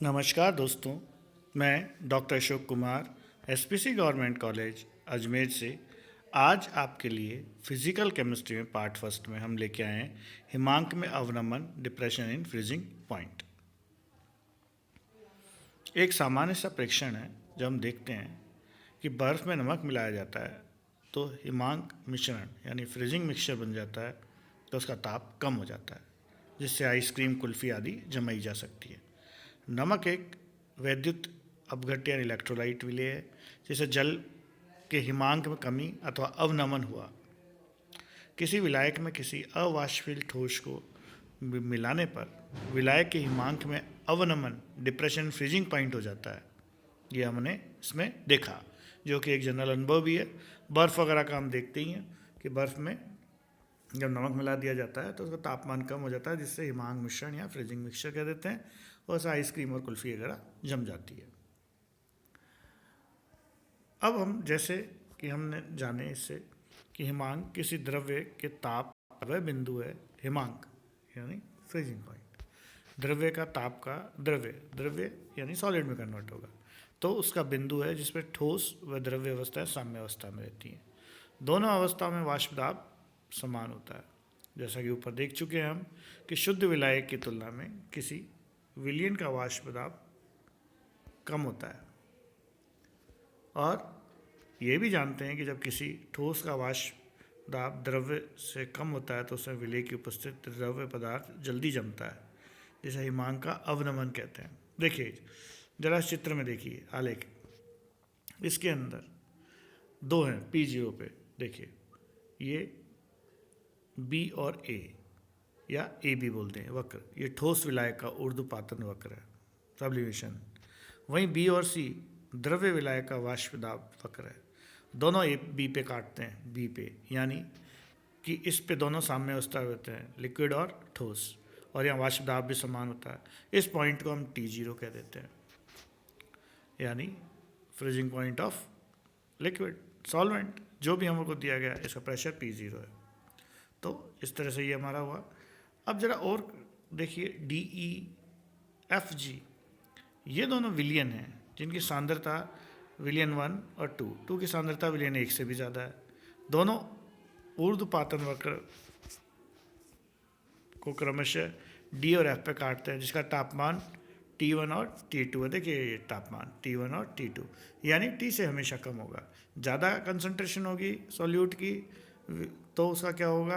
नमस्कार दोस्तों, मैं doctor Ashok Kumar SPC government college Ajmer से आज आपके लिए फिजिकल केमिस्ट्री में पार्ट फर्स्ट में हम लेके आए हैं हिमांक में अवनमन डिप्रेशन इन फ्रीजिंग पॉइंट। एक सामान्य सा प्रेक्षण है। जब हम देखते हैं कि बर्फ़ में नमक मिलाया जाता है तो हिमांक मिश्रण यानी फ्रीजिंग मिक्सचर बन जाता है, तो उसका ताप कम हो जाता है, जिससे आइसक्रीम, कुल्फ़ी आदि जमाई जा सकती है। नमक एक वैद्युत अपघट्य यानी इलेक्ट्रोलाइट विलेय है, जिसे जल के हिमांक में कमी अथवा अवनमन हुआ। किसी विलायक में किसी अवाष्पशील ठोस को मिलाने पर विलायक के हिमांक में अवनमन डिप्रेशन फ्रीजिंग पॉइंट हो जाता है। ये हमने इसमें देखा, जो कि एक जनरल अनुभव भी है। बर्फ़ वगैरह का हम देखते ही हैं कि बर्फ़ में जब नमक मिला दिया जाता है तो उसका तापमान कम हो जाता है, जिससे हिमांक मिश्रण या फ्रीजिंग मिक्सचर कह देते हैं, और उससे आइसक्रीम और कुल्फ़ी वगैरह जम जाती है। अब हम जैसे कि हमने जाने इससे कि हिमांक किसी द्रव्य के ताप वह बिंदु है, हिमांक यानी फ्रीजिंग पॉइंट। द्रव्य का ताप का द्रव्य यानी सॉलिड में कन्वर्ट होगा, तो उसका बिंदु है जिस पर ठोस व द्रव्य अवस्था साम्य अवस्था में रहती है। दोनों अवस्था में वाष्प दाब समान होता है। जैसा कि ऊपर देख चुके हैं हम कि शुद्ध विलायक की तुलना में किसी विलयन का वाष्प दाब कम होता है, और ये भी जानते हैं कि जब किसी ठोस का वाष्प दाब द्रव्य से कम होता है तो उसमें विलेय की उपस्थित द्रव्य पदार्थ जल्दी जमता है, जिसे हिमांक का अवनमन कहते हैं। देखिए जरा इस चित्र में देखिए आलेख, इसके अंदर दो हैं P0 पे। देखिए ये B और A या AB बोलते हैं वक्र, ये ठोस विलायक का ऊर्ध्वपातन वक्र है, सब्लिमेशन। वहीं B और C द्रव्य विलायक का वाष्प दाब वक्र है। दोनों ए बी पे काटते हैं, बी पे, यानी कि इस पे दोनों साम्य अवस्था होते हैं, लिक्विड और ठोस, और यहाँ वाष्प दाब भी समान होता है। इस पॉइंट को हम T0 कह देते हैं, यानी freezing point of liquid solvent. जो भी हमको दिया गया इसका प्रेशर P0 है। तो इस तरह से ये हमारा हुआ। अब जरा और देखिए DEFG, ये दोनों विलियन हैं जिनकी सांद्रता विलियन 1 और 2 की सांद्रता विलियन 1 से भी ज़्यादा है। दोनों ऊर्ध्वपातन वक्र को क्रमशः D और F पे काटते हैं, जिसका तापमान T1 और T2 है। देखिए ये तापमान T1 और T2, यानी T से हमेशा कम होगा। ज़्यादा कंसंट्रेशन होगी सॉल्यूट की तो उसका क्या होगा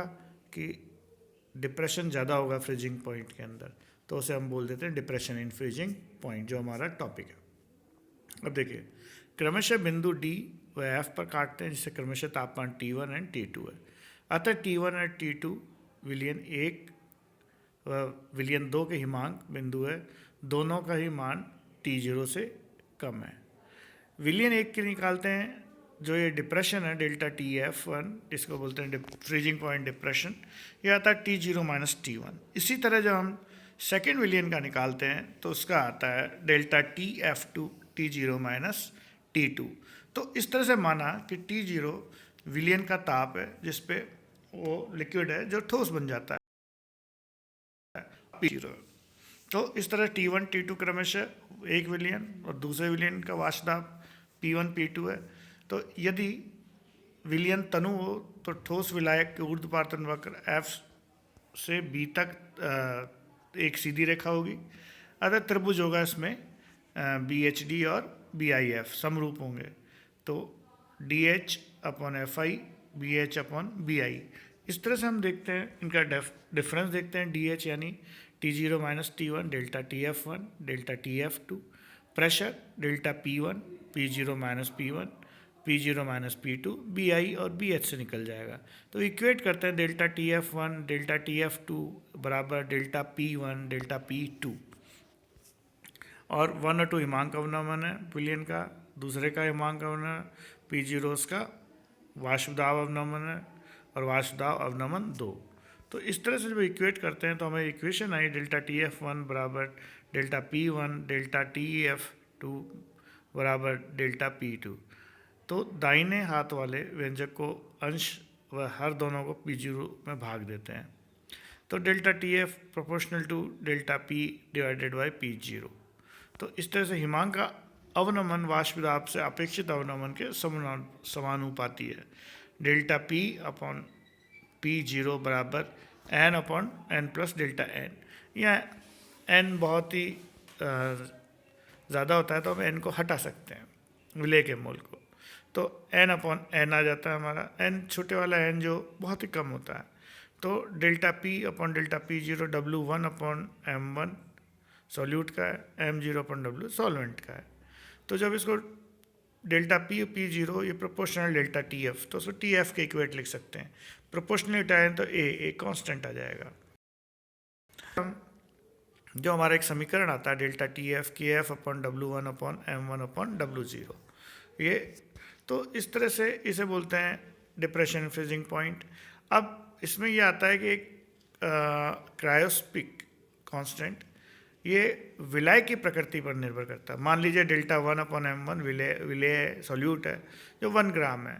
कि डिप्रेशन ज़्यादा होगा फ्रीजिंग पॉइंट के अंदर, तो उसे हम बोल देते हैं डिप्रेशन इन फ्रीजिंग पॉइंट, जो हमारा टॉपिक है। अब देखिए क्रमशः बिंदु D व F पर काटते हैं, जिससे क्रमशः तापमान T1 एंड T2 है। अतः T1 और T2 विलियन 1 व विलियन 2 के हिमांक बिंदु है। दोनों का ही मान T0 से कम है। विलियन 1 के निकालते हैं, जो ये डिप्रेशन है डेल्टा TF1, इसको बोलते हैं फ्रीजिंग पॉइंट डिप्रेशन। यह आता है T0 माइनस T1। इसी तरह जब हम सेकेंड विलियन का निकालते हैं तो उसका आता है delta TF2 T0 minus T2। तो इस तरह से माना कि T0 विलियन का ताप है जिस पे वो लिक्विड है जो ठोस बन जाता है P0। तो इस तरह T1 T2 क्रमशः एक विलियन और दूसरे विलियन का वाष्प दाब P1 P2 है। तो यदि विलियन तनु हो तो ठोस विलायक के ऊर्ध्वपातन वक्र F से B तक एक सीधी रेखा होगी। अतः त्रिभुज होगा इसमें BHD और BIF समरूप होंगे, तो DH upon FI BH upon BI। इस तरह से हम देखते हैं इनका डिफरेंस देखते हैं। DH यानी T0 minus T1 delta TF1 delta TF2, pressure delta P1 P0 minus P1 P0 minus P2 BI और BH से निकल जाएगा। तो इक्वेट करते हैं डेल्टा TF1 डेल्टा TF2 बराबर डेल्टा P1 डेल्टा P2, और 1 और 2 हिमांक अवनमन है विलियन का, दूसरे का हिमांक अवनमन P0 उसका वाष्प दाब अवनमन है, और वाष्प दाब अवनमन 2। तो इस तरह से जब इक्वेट करते हैं तो हमें इक्वेशन आई डेल्टा TF1 बराबर डेल्टा P1 डेल्टा TF2 बराबर डेल्टा P2। तो दाहिने हाथ वाले व्यंजक को अंश व हर दोनों को P0 में भाग देते हैं, तो delta TF proportional to delta P divided by P0। तो इस तरह से हिमांक का अवनमन वाष्प दाब से अपेक्षित अवनमन के समानुपाती है। Delta P upon P zero बराबर N upon N plus delta N. या एन बहुत ही ज़्यादा होता है तो हम एन को हटा सकते हैं विलय के मोल को, तो एन अपॉन एन आ जाता है हमारा। एन छोटे वाला एन जो बहुत ही कम होता है, तो delta P upon delta P zero W1 upon M1 solute का है, M0 अपॉन W सॉल्वेंट का है। तो जब इसको डेल्टा पी जीरो ये प्रोपोर्शनल डेल्टा टी एफ, तो उसको टी एफ के इक्वेट लिख सकते हैं। प्रोपोर्शनल आए तो ए कांस्टेंट आ जाएगा। जो हमारा एक समीकरण आता है डेल्टा टी एफ के F upon W1 upon M1 upon W0, ये तो इस तरह से इसे बोलते हैं डिप्रेशन फ्रीजिंग पॉइंट। अब इसमें ये आता है कि एक क्रायोस्पिक कांस्टेंट ये विलय की प्रकृति पर निर्भर करता है। मान लीजिए डेल्टा 1 अपॉन M1 विलय सॉल्यूट है जो 1 ग्राम है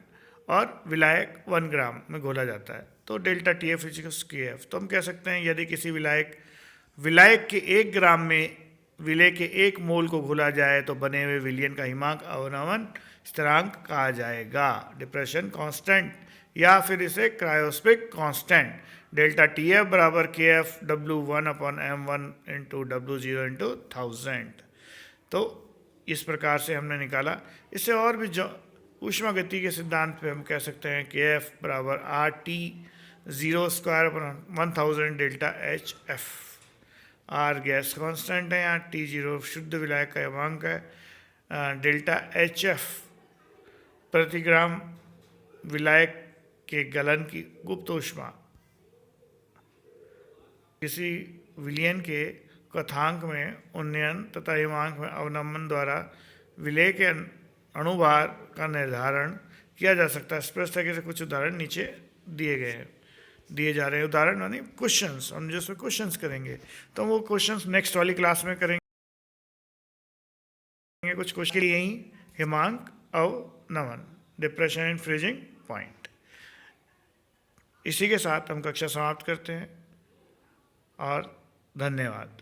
और विलायक 1 ग्राम में घोला जाता है, तो डेल्टा टी एफ इक्वल्स के एफ। तो हम कह सकते हैं यदि किसी विलायक के 1 ग्राम में विलय के 1 मोल को घोला जाए तो बने हुए विलयन का हिमांक अवनमन स्थिरांक कहा जाएगा, डिप्रेशन कांस्टेंट, या फिर इसे क्रायोस्पिक कांस्टेंट। डेल्टा टी एफ बराबर के F W1 upon M1 into W0 into 1000। तो इस प्रकार से हमने निकाला। इससे और भी जो ऊष्मा गति के सिद्धांत पे हम कह सकते हैं के एफ बराबर RT0 square upon 1000 delta H F. R gas constant है, यहाँ T0 शुद्ध विलायक का हिमांक है, डेल्टा एच एफ प्रति ग्राम विलायक के गलन की गुप्त ऊष्मा किसी विलयन के कथांक में उन्नयन तथा हिमांक में अवनमन द्वारा विलय के अणुभार का निर्धारण किया जा सकता है। स्पष्ट तरीके से कुछ उदाहरण नीचे दिए जा रहे हैं। उदाहरण यानी क्वेश्चंस, हम जिसमें क्वेश्चंस करेंगे, तो वो क्वेश्चंस नेक्स्ट वाली क्लास में करेंगे। कुछ क्वेश्चन के लिए यही हिमांक अवनमन डिप्रेशन एंड फ्रीजिंग पॉइंट। इसी के साथ हम कक्षा समाप्त करते हैं और धन्यवाद।